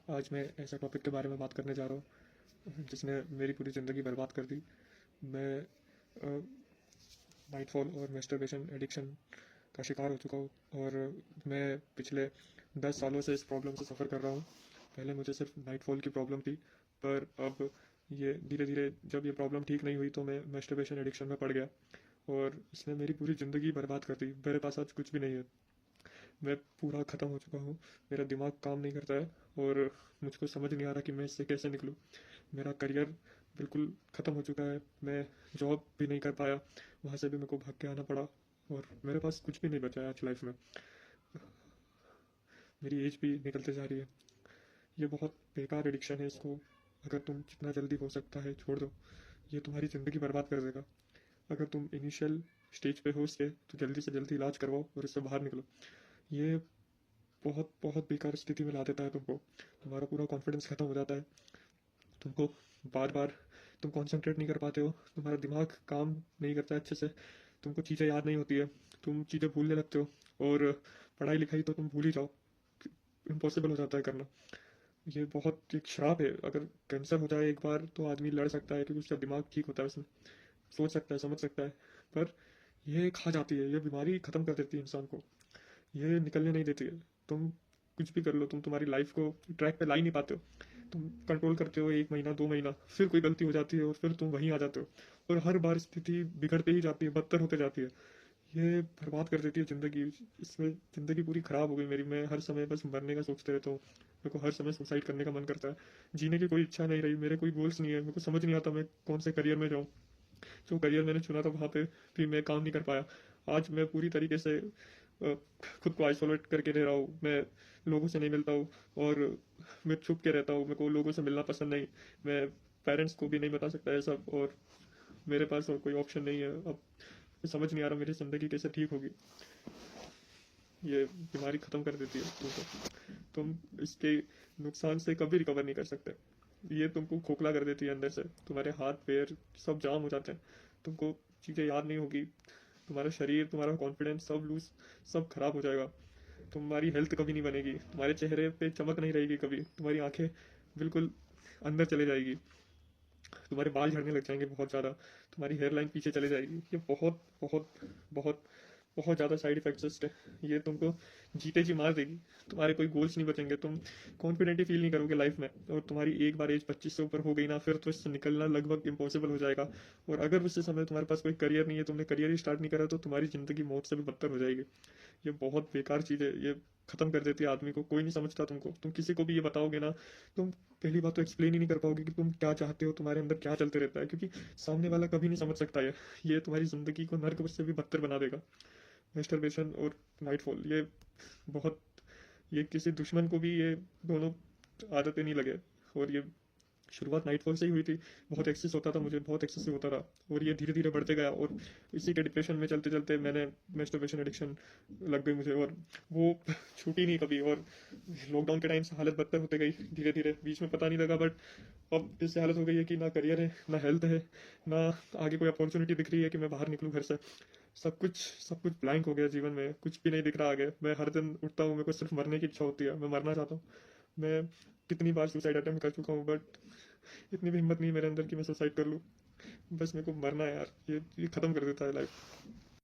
आज मैं ऐसा टॉपिक के बारे में बात करने जा रहा हूँ जिसने मेरी पूरी ज़िंदगी बर्बाद कर दी। मैं नाइटफॉल और मैस्टरबेशन एडिक्शन का शिकार हो चुका हूँ और मैं पिछले 10 सालों से इस प्रॉब्लम से सफ़र कर रहा हूँ। पहले मुझे सिर्फ नाइटफॉल की प्रॉब्लम थी, पर अब ये धीरे धीरे जब ये प्रॉब्लम ठीक नहीं हुई तो मैं मैस्टरबेशन एडिक्शन में पड़ गया और इसने मेरी पूरी ज़िंदगी बर्बाद कर दी। मेरे पास आज कुछ भी नहीं है, मैं पूरा ख़त्म हो चुका हूँ। मेरा दिमाग काम नहीं करता है और मुझको समझ नहीं आ रहा कि मैं इससे कैसे निकलूँ। मेरा करियर बिल्कुल ख़त्म हो चुका है, मैं जॉब भी नहीं कर पाया, वहाँ से भी मेरे को भाग के आना पड़ा और मेरे पास कुछ भी नहीं बचा है आज लाइफ में। मेरी एज भी निकलते जा रही है। ये बहुत बेकार एडिक्शन है, इसको अगर तुम जितना जल्दी हो सकता है छोड़ दो, ये तुम्हारी ज़िंदगी बर्बाद कर देगा। अगर तुम इनिशियल स्टेज पे हो इसके तो जल्दी से जल्दी इलाज करवाओ और इससे बाहर निकलो। ये बहुत बहुत बेकार स्थिति में ला देता है तुमको। तुम्हारा पूरा कॉन्फिडेंस खत्म हो जाता है। तुमको बार बार तुम कंसंट्रेट नहीं कर पाते हो, तुम्हारा दिमाग काम नहीं करता है अच्छे से, तुमको चीज़ें याद नहीं होती है, तुम चीज़ें भूलने लगते हो और पढ़ाई लिखाई तो तुम भूल ही जाओ, इम्पॉसिबल हो जाता है करना। ये बहुत एक श्राप है। अगर कैंसर हो जाए एक बार तो आदमी लड़ सकता है क्योंकि उसका दिमाग ठीक होता है, उसमें सोच सकता है, समझ सकता है, पर ये खा जाती है, ये बीमारी ख़त्म कर देती है इंसान को, ये निकलने नहीं देती है। तुम कुछ भी कर लो, तुम्हारी लाइफ को ट्रैक पे ला ही नहीं पाते हो। तुम कंट्रोल करते हो 1 महीना 2 महीना, फिर कोई गलती हो जाती है और फिर तुम वहीं आ जाते हो और हर बार स्थिति बिगड़ते ही जाती है, बदतर होते जाती है। ये बर्बाद कर देती है ज़िंदगी। इसमें ज़िंदगी पूरी ख़राब हो गई मेरी। मैं हर समय बस मरने का सोचते रहता हूँ, मेरे को हर समय सुसाइड करने का मन करता है। जीने की कोई इच्छा नहीं रही, मेरे कोई गोल्स नहीं है, मेरे को समझ नहीं आता मैं कौन से करियर में जाऊँ। जो करियर मैंने चुना था वहाँ पे भी मैं काम नहीं कर पाया। आज मैं पूरी तरीके से खुद को आइसोलेट करके रह रहा हूँ। मैं लोगों से नहीं मिलता हूँ और मैं छुप के रहता हूँ, मेरे को लोगों से मिलना पसंद नहीं। मैं पेरेंट्स को भी नहीं बता सकता है सब और मेरे पास और कोई ऑप्शन नहीं है। अब समझ नहीं आ रहा मेरी ज़िंदगी कैसे ठीक होगी। ये बीमारी ख़त्म कर देती है तुमको। तुम इसके नुकसान से कभी रिकवर नहीं कर सकते। ये तुमको खोखला कर देती है अंदर से, तुम्हारे हाथ पैर सब जाम हो जाते हैं, तुमको चीज़ें याद नहीं होगी, तुम्हारा शरीर, तुम्हारा कॉन्फिडेंस सब लूज, सब खराब हो जाएगा। तुम्हारी हेल्थ कभी नहीं बनेगी, तुम्हारे चेहरे पे चमक नहीं रहेगी कभी, तुम्हारी आंखें बिल्कुल अंदर चले जाएगी, तुम्हारे बाल झड़ने लग जाएंगे बहुत ज़्यादा, तुम्हारी हेयर लाइन पीछे चले जाएगी। ये बहुत बहुत बहुत बहुत ज़्यादा साइड इफेक्ट्स है। ये तुमको जीते जी मार देगी। तुम्हारे कोई गोल्स नहीं बचेंगे, तुम कॉन्फिडेंटली फील नहीं करोगे लाइफ में और तुम्हारी एक बार एज 25 से ऊपर हो गई ना, फिर तो इससे निकलना लगभग इम्पॉसिबल हो जाएगा। और अगर उस समय तुम्हारे पास कोई करियर नहीं है, तुमने करियर ही स्टार्ट नहीं करा, तो तुम्हारी ज़िंदगी मौत से भी बदतर हो जाएगी। ये बहुत बेकार चीज़ है, ये ख़त्म कर देती है आदमी को। कोई नहीं समझता तुमको, तुम किसी को भी ये बताओगे ना, तुम पहली बात तो एक्सप्लेन ही नहीं कर पाओगे कि तुम क्या चाहते हो, तुम्हारे अंदर क्या चलते रहता है, क्योंकि सामने वाला कभी नहीं समझ सकता है। ये तुम्हारी ज़िंदगी को नर्क से भी बदतर बना देगा। मैस्टरबेशन और नाइटफॉल, ये बहुत, ये किसी दुश्मन को भी ये दोनों आदतें नहीं लगे। और ये शुरुआत नाइटफॉल से ही हुई थी। बहुत एक्सेस होता था, मुझे बहुत एक्सेसिव होता था और ये धीरे धीरे बढ़ते गया और इसी के डिप्रेशन में चलते चलते मैंने मैस्टरबेशन एडिक्शन लग गई मुझे और वो छूटी नहीं कभी। और लॉकडाउन के टाइम से हालत बदतर होते गई धीरे धीरे, बीच में पता नहीं लगा, बट अब इससे हालत हो गई है कि ना करियर है, ना हेल्थ है, ना आगे कोई अपॉर्चुनिटी दिख रही है कि मैं बाहर निकलूँ घर से। सब कुछ ब्लैंक हो गया जीवन में, कुछ भी नहीं दिख रहा आगे। मैं हर दिन उठता हूँ, मेरे को सिर्फ मरने की इच्छा होती है, मैं मरना चाहता हूँ। मैं कितनी बार सुसाइड अटेम्प्ट कर चुका हूँ, बट इतनी भी हिम्मत नहीं मेरे अंदर कि मैं सुसाइड कर लूँ। बस मेरे को मरना है यार, ये ख़त्म कर देता है लाइफ।